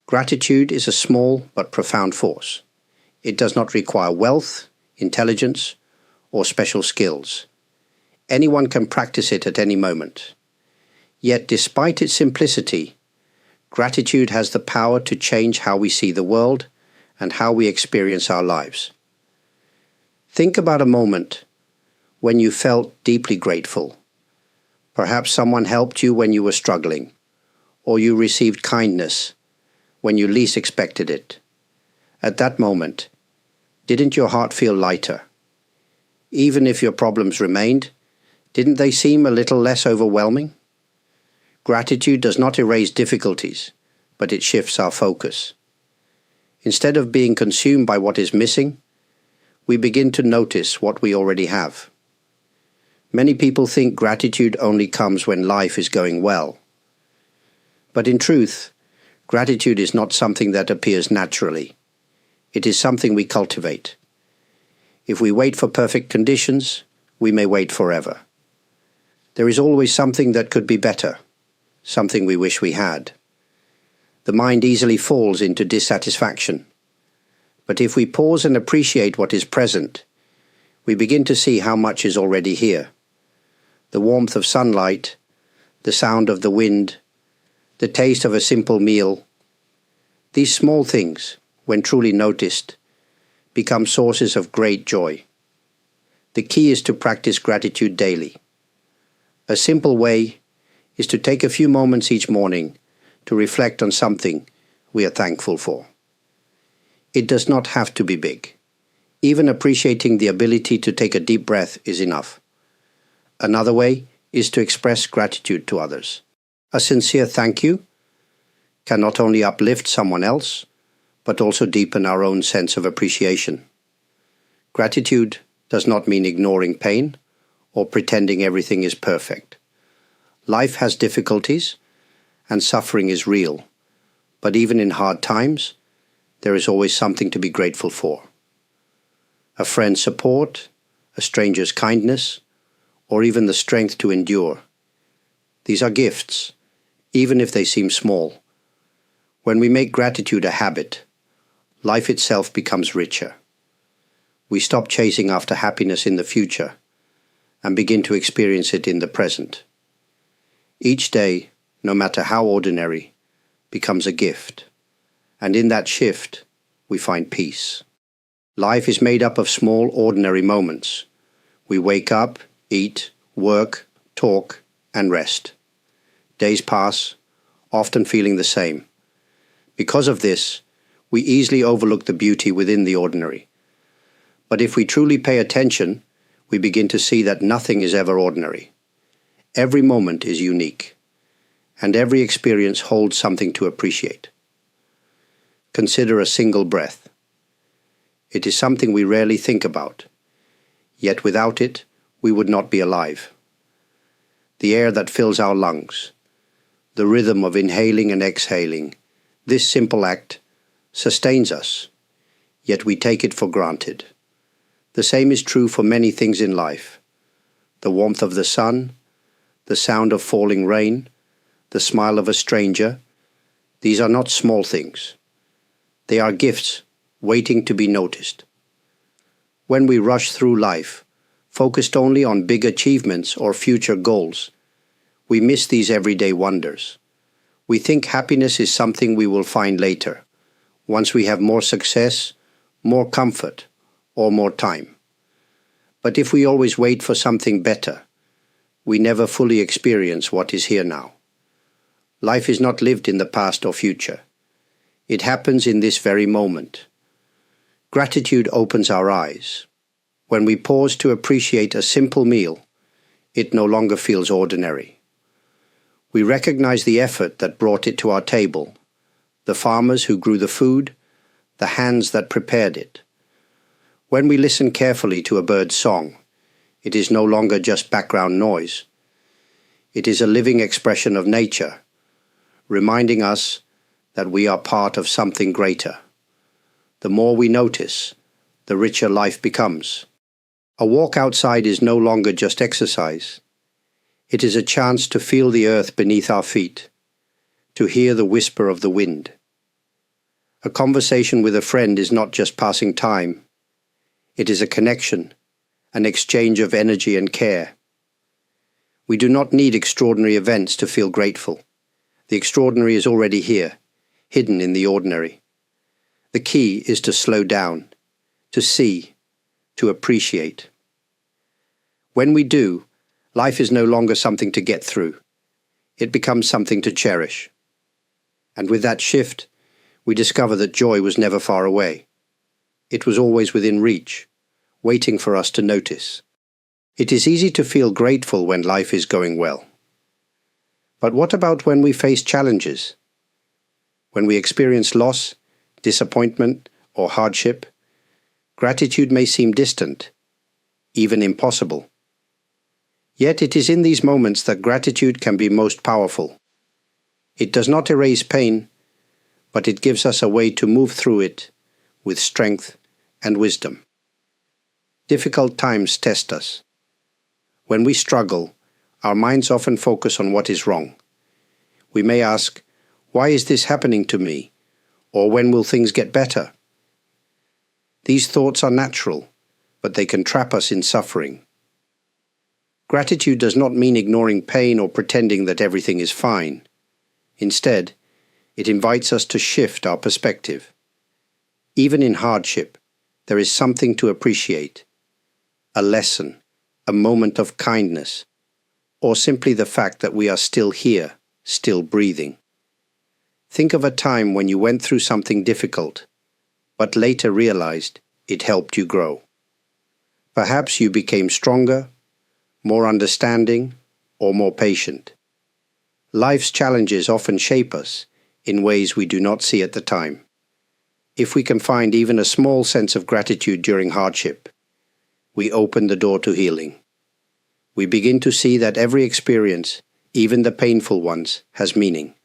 Gratitude is a small but profound force. It does not require wealth, intelligence, or special skills. Anyone can practice it at any moment. Yet, despite its simplicity, gratitude has the power to change how we see the world and how we experience our lives. Think about a moment when you felt deeply grateful. Perhaps someone helped you when you were struggling, or you received kindness when you least expected it. At that moment, didn't your heart feel lighter? Even if your problems remained, didn't they seem a little less overwhelming? Gratitude does not erase difficulties, but it shifts our focus. Instead of being consumed by what is missing, we begin to notice what we already have. Many people think gratitude only comes when life is going well. But in truth, gratitude is not something that appears naturally. It is something we cultivate. If we wait for perfect conditions, we may wait forever. There is always something that could be better, something we wish we had. The mind easily falls into dissatisfaction. But if we pause and appreciate what is present, we begin to see how much is already here. The warmth of sunlight, the sound of the wind, the taste of a simple meal. These small things, when truly noticed, become sources of great joy. The key is to practice gratitude daily. A simple way is to take a few moments each morning to reflect on something we are thankful for. It does not have to be big. Even appreciating the ability to take a deep breath is enough. Another way is to express gratitude to others. A sincere thank you can not only uplift someone else, but also deepen our own sense of appreciation. Gratitude does not mean ignoring pain or pretending everything is perfect. Life has difficulties, and suffering is real, but even in hard times, there is always something to be grateful for. A friend's support, a stranger's kindness, or even the strength to endure. These are gifts, even if they seem small. When we make gratitude a habit, life itself becomes richer. We stop chasing after happiness in the future and begin to experience it in the present. Each day, no matter how ordinary, becomes a gift, and in that shift, we find peace. Life is made up of small, ordinary moments. We wake up, eat, work, talk, and rest. Days pass, often feeling the same. Because of this, we easily overlook the beauty within the ordinary. But if we truly pay attention, we begin to see that nothing is ever ordinary. Every moment is unique, and every experience holds something to appreciate. Consider a single breath. It is something we rarely think about, yet without it, we would not be alive. The air that fills our lungs, the rhythm of inhaling and exhaling, this simple act sustains us, yet we take it for granted. The same is true for many things in life. The warmth of the sun, the sound of falling rain, the smile of a stranger, these are not small things. They are gifts waiting to be noticed. When we rush through life, focused only on big achievements or future goals, we miss these everyday wonders. We think happiness is something we will find later, once we have more success, more comfort, or more time. But if we always wait for something better, we never fully experience what is here now. Life is not lived in the past or future. It happens in this very moment. Gratitude opens our eyes. When we pause to appreciate a simple meal, it no longer feels ordinary. We recognize the effort that brought it to our table, the farmers who grew the food, the hands that prepared it. When we listen carefully to a bird's song, it is no longer just background noise. It is a living expression of nature, reminding us that we are part of something greater. The more we notice, the richer life becomes. A walk outside is no longer just exercise. It is a chance to feel the earth beneath our feet, to hear the whisper of the wind. A conversation with a friend is not just passing time. It is a connection, an exchange of energy and care. We do not need extraordinary events to feel grateful. The extraordinary is already here, hidden in the ordinary. The key is to slow down, to see, to appreciate. When we do, life is no longer something to get through. It becomes something to cherish. And with that shift, we discover that joy was never far away. It was always within reach, waiting for us to notice. It is easy to feel grateful when life is going well. But what about when we face challenges? When we experience loss, disappointment, or hardship, gratitude may seem distant, even impossible. Yet it is in these moments that gratitude can be most powerful. It does not erase pain, but it gives us a way to move through it with strength and wisdom. Difficult times test us. When we struggle, our minds often focus on what is wrong. We may ask, "Why is this happening to me?" Or "When will things get better?" These thoughts are natural, but they can trap us in suffering. Gratitude does not mean ignoring pain or pretending that everything is fine. Instead, it invites us to shift our perspective. Even in hardship, there is something to appreciate. A lesson, a moment of kindness, or simply the fact that we are still here, still breathing. Think of a time when you went through something difficult, but later realized it helped you grow. Perhaps you became stronger, more understanding, or more patient. Life's challenges often shape us in ways we do not see at the time. If we can find even a small sense of gratitude during hardship, we open the door to healing. We begin to see that every experience, even the painful ones, has meaning.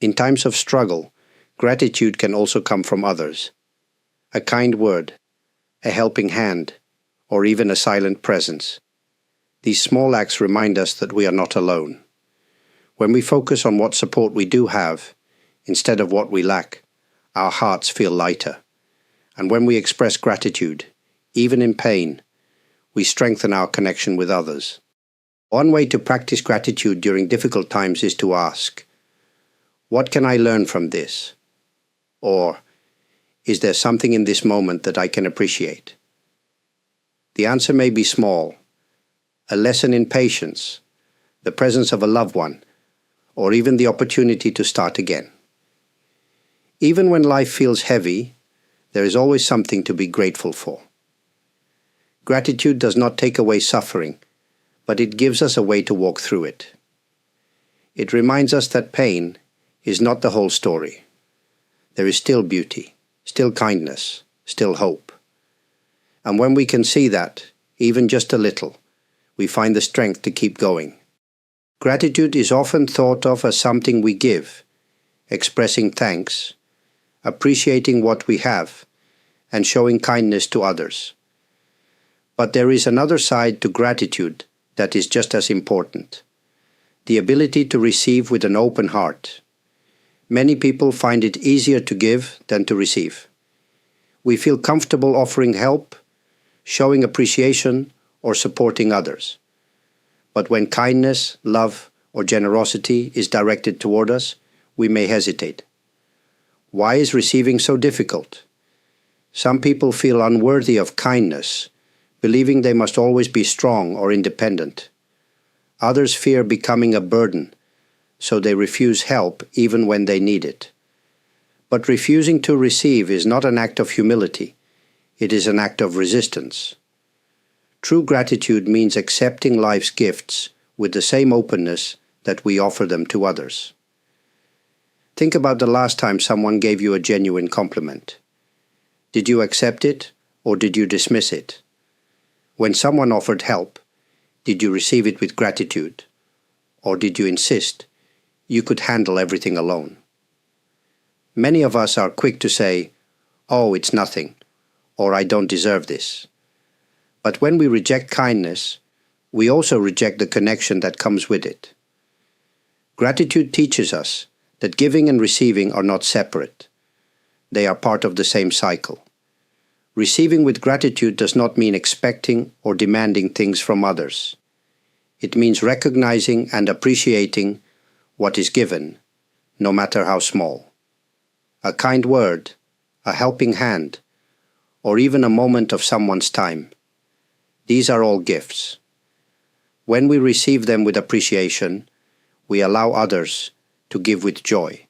In times of struggle, gratitude can also come from others. A kind word, a helping hand, or even a silent presence. These small acts remind us that we are not alone. When we focus on what support we do have, instead of what we lack, our hearts feel lighter. And when we express gratitude, even in pain, we strengthen our connection with others. One way to practice gratitude during difficult times is to ask, "What can I learn from this?" Or, "Is there something in this moment that I can appreciate?" The answer may be small, a lesson in patience, the presence of a loved one, or even the opportunity to start again. Even when life feels heavy, there is always something to be grateful for. Gratitude does not take away suffering, but it gives us a way to walk through it. It reminds us that pain is not the whole story. There is still beauty, still kindness, still hope. And when we can see that, even just a little, we find the strength to keep going. Gratitude is often thought of as something we give, expressing thanks, appreciating what we have, and showing kindness to others. But there is another side to gratitude that is just as important: the ability to receive with an open heart. Many people find it easier to give than to receive. We feel comfortable offering help, showing appreciation, or supporting others. But when kindness, love, or generosity is directed toward us, we may hesitate. Why is receiving so difficult? Some people feel unworthy of kindness, believing they must always be strong or independent. Others fear becoming a burden, so they refuse help even when they need it. But refusing to receive is not an act of humility, it is an act of resistance. True gratitude means accepting life's gifts with the same openness that we offer them to others. Think about the last time someone gave you a genuine compliment. Did you accept it, or did you dismiss it? When someone offered help, did you receive it with gratitude, or did you insist you could handle everything alone? Many of us are quick to say, "Oh, it's nothing," or "I don't deserve this." But when we reject kindness, we also reject the connection that comes with it. Gratitude teaches us that giving and receiving are not separate. They are part of the same cycle. Receiving with gratitude does not mean expecting or demanding things from others. It means recognizing and appreciating what is given, no matter how small. A kind word, a helping hand, or even a moment of someone's time. These are all gifts. When we receive them with appreciation, we allow others to give with joy.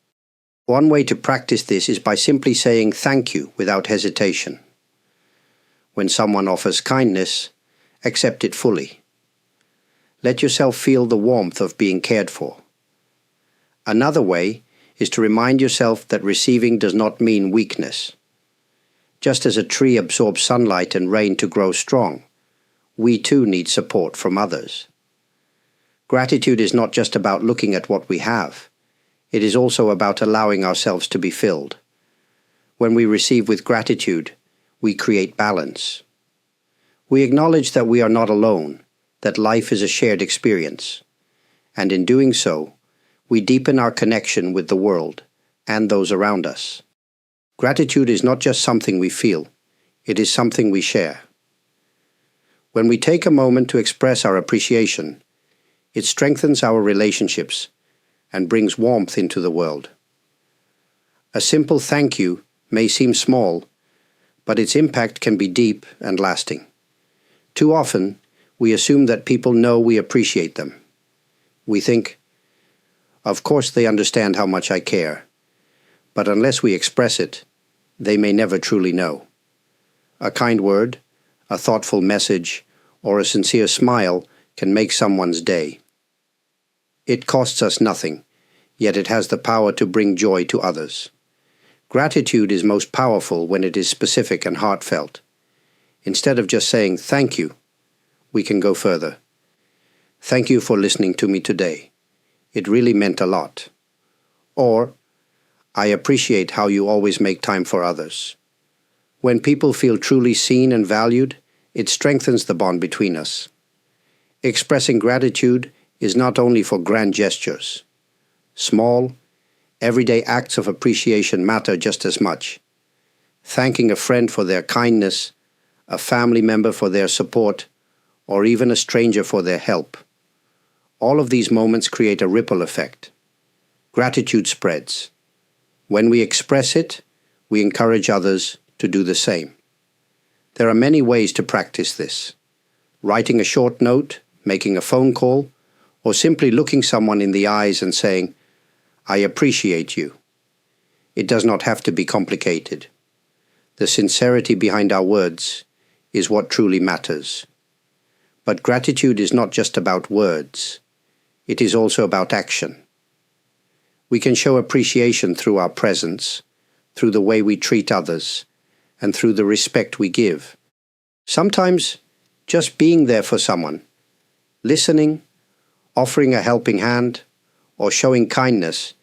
One way to practice this is by simply saying thank you without hesitation. When someone offers kindness, accept it fully. Let yourself feel the warmth of being cared for. Another way is to remind yourself that receiving does not mean weakness. Just as a tree absorbs sunlight and rain to grow strong, we too need support from others. Gratitude is not just about looking at what we have. It is also about allowing ourselves to be filled. When we receive with gratitude, we create balance. We acknowledge that we are not alone, that life is a shared experience, and in doing so, we deepen our connection with the world and those around us. Gratitude is not just something we feel, it is something we share. When we take a moment to express our appreciation, it strengthens our relationships and brings warmth into the world. A simple thank you may seem small, but its impact can be deep and lasting. Too often, we assume that people know we appreciate them. We think, of course they understand how much I care, but unless we express it, they may never truly know. A kind word, a thoughtful message, or a sincere smile can make someone's day. It costs us nothing, yet it has the power to bring joy to others. Gratitude is most powerful when it is specific and heartfelt. Instead of just saying thank you, we can go further. Thank you for listening to me today. It really meant a lot. Or, I appreciate how you always make time for others. When people feel truly seen and valued, it strengthens the bond between us. Expressing gratitude is not only for grand gestures. Small, everyday acts of appreciation matter just as much. Thanking a friend for their kindness, a family member for their support, or even a stranger for their help. All of these moments create a ripple effect. Gratitude spreads. When we express it, we encourage others to do the same. There are many ways to practice this. Writing a short note, making a phone call, or simply looking someone in the eyes and saying, I appreciate you. It does not have to be complicated. The sincerity behind our words is what truly matters. But gratitude is not just about words. It is also about action. We can show appreciation through our presence, through the way we treat others, and through the respect we give. Sometimes, just being there for someone, listening, offering a helping hand, or showing kindness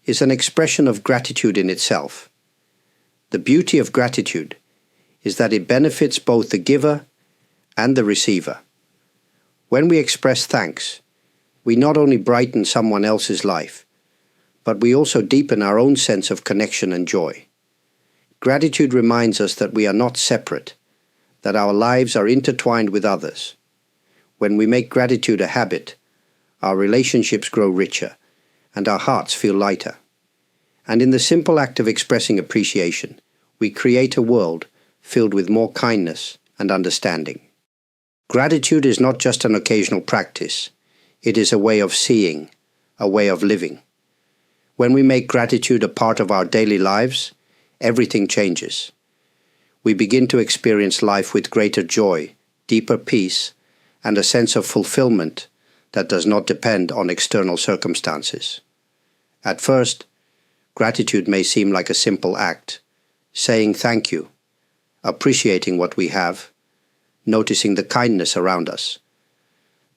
is an expression of gratitude in itself. The beauty of gratitude is that it benefits both the giver and the receiver. When we express thanks, we not only brighten someone else's life, but we also deepen our own sense of connection and joy. Gratitude reminds us that we are not separate, that our lives are intertwined with others. When we make gratitude a habit, our relationships grow richer, and our hearts feel lighter. And in the simple act of expressing appreciation, we create a world filled with more kindness and understanding. Gratitude is not just an occasional practice. It is a way of seeing, a way of living. When we make gratitude a part of our daily lives, everything changes. We begin to experience life with greater joy, deeper peace, and a sense of fulfillment that does not depend on external circumstances. At first, gratitude may seem like a simple act, saying thank you, appreciating what we have, noticing the kindness around us.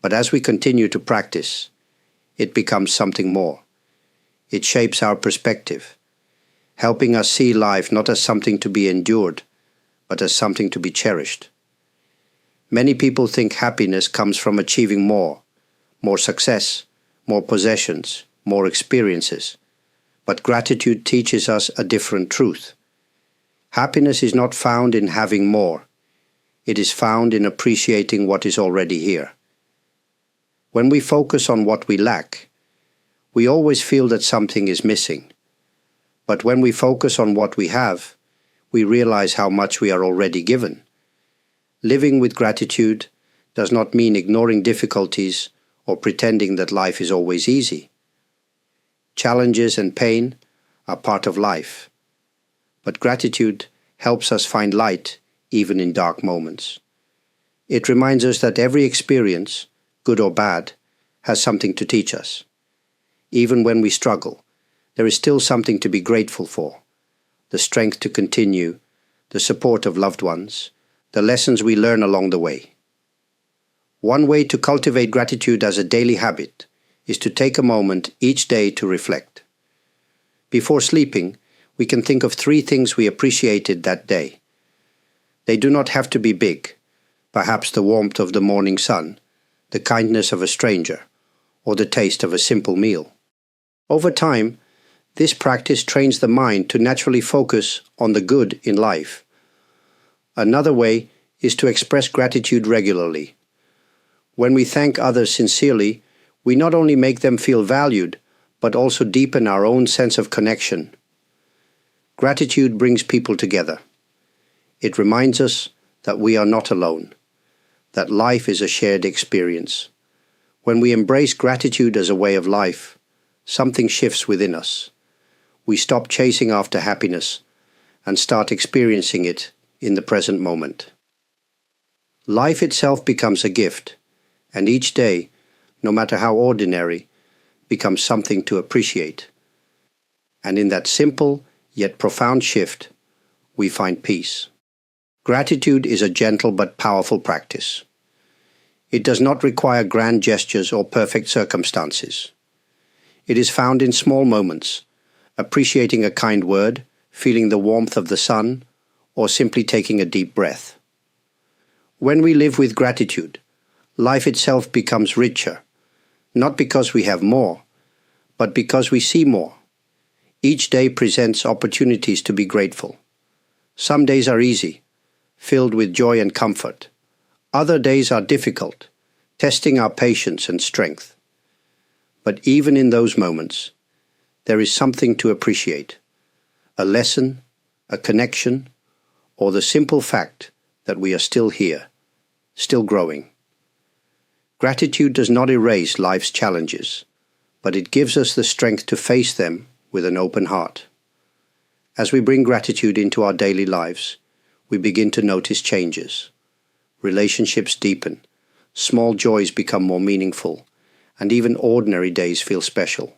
But as we continue to practice, it becomes something more. It shapes our perspective, helping us see life not as something to be endured, but as something to be cherished. Many people think happiness comes from achieving more success, more possessions, more experiences. But gratitude teaches us a different truth. Happiness is not found in having more. It is found in appreciating what is already here. When we focus on what we lack, we always feel that something is missing. But when we focus on what we have, we realize how much we are already given. Living with gratitude does not mean ignoring difficulties or pretending that life is always easy. Challenges and pain are part of life. But gratitude helps us find light even in dark moments. It reminds us that every experience, good or bad, has something to teach us. Even when we struggle, there is still something to be grateful for. The strength to continue, the support of loved ones, the lessons we learn along the way. One way to cultivate gratitude as a daily habit is to take a moment each day to reflect. Before sleeping, we can think of 3 things we appreciated that day. They do not have to be big, perhaps the warmth of the morning sun, the kindness of a stranger, or the taste of a simple meal. Over time, this practice trains the mind to naturally focus on the good in life. Another way is to express gratitude regularly. When we thank others sincerely, we not only make them feel valued, but also deepen our own sense of connection. Gratitude brings people together. It reminds us that we are not alone, that life is a shared experience. When we embrace gratitude as a way of life, something shifts within us. We stop chasing after happiness and start experiencing it in the present moment. Life itself becomes a gift, and each day, no matter how ordinary, becomes something to appreciate. And in that simple yet profound shift, we find peace. Gratitude is a gentle but powerful practice. It does not require grand gestures or perfect circumstances. It is found in small moments, appreciating a kind word, feeling the warmth of the sun, or simply taking a deep breath. When we live with gratitude, life itself becomes richer, not because we have more, but because we see more. Each day presents opportunities to be grateful. Some days are easy, filled with joy and comfort. Other days are difficult, testing our patience and strength. But even in those moments, there is something to appreciate. A lesson, a connection, or the simple fact that we are still here, still growing. Gratitude does not erase life's challenges, but it gives us the strength to face them with an open heart. As we bring gratitude into our daily lives, we begin to notice changes. Relationships deepen, small joys become more meaningful, and even ordinary days feel special.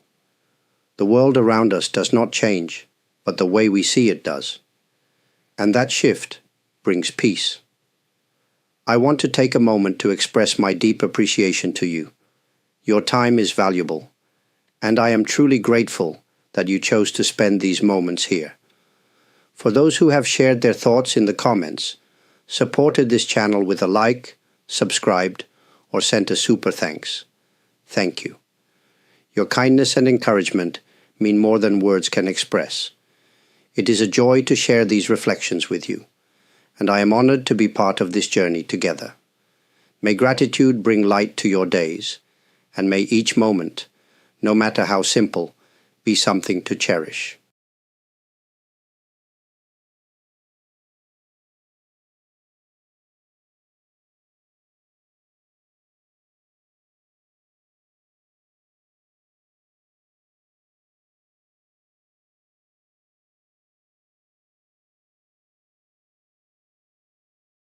The world around us does not change, but the way we see it does. And that shift brings peace. I want to take a moment to express my deep appreciation to you. Your time is valuable, and I am truly grateful that you chose to spend these moments here. For those who have shared their thoughts in the comments, supported this channel with a like, subscribed, or sent a super thanks, thank you. Your kindness and encouragement mean more than words can express. It is a joy to share these reflections with you, and I am honored to be part of this journey together. May gratitude bring light to your days, and may each moment, no matter how simple, be something to cherish.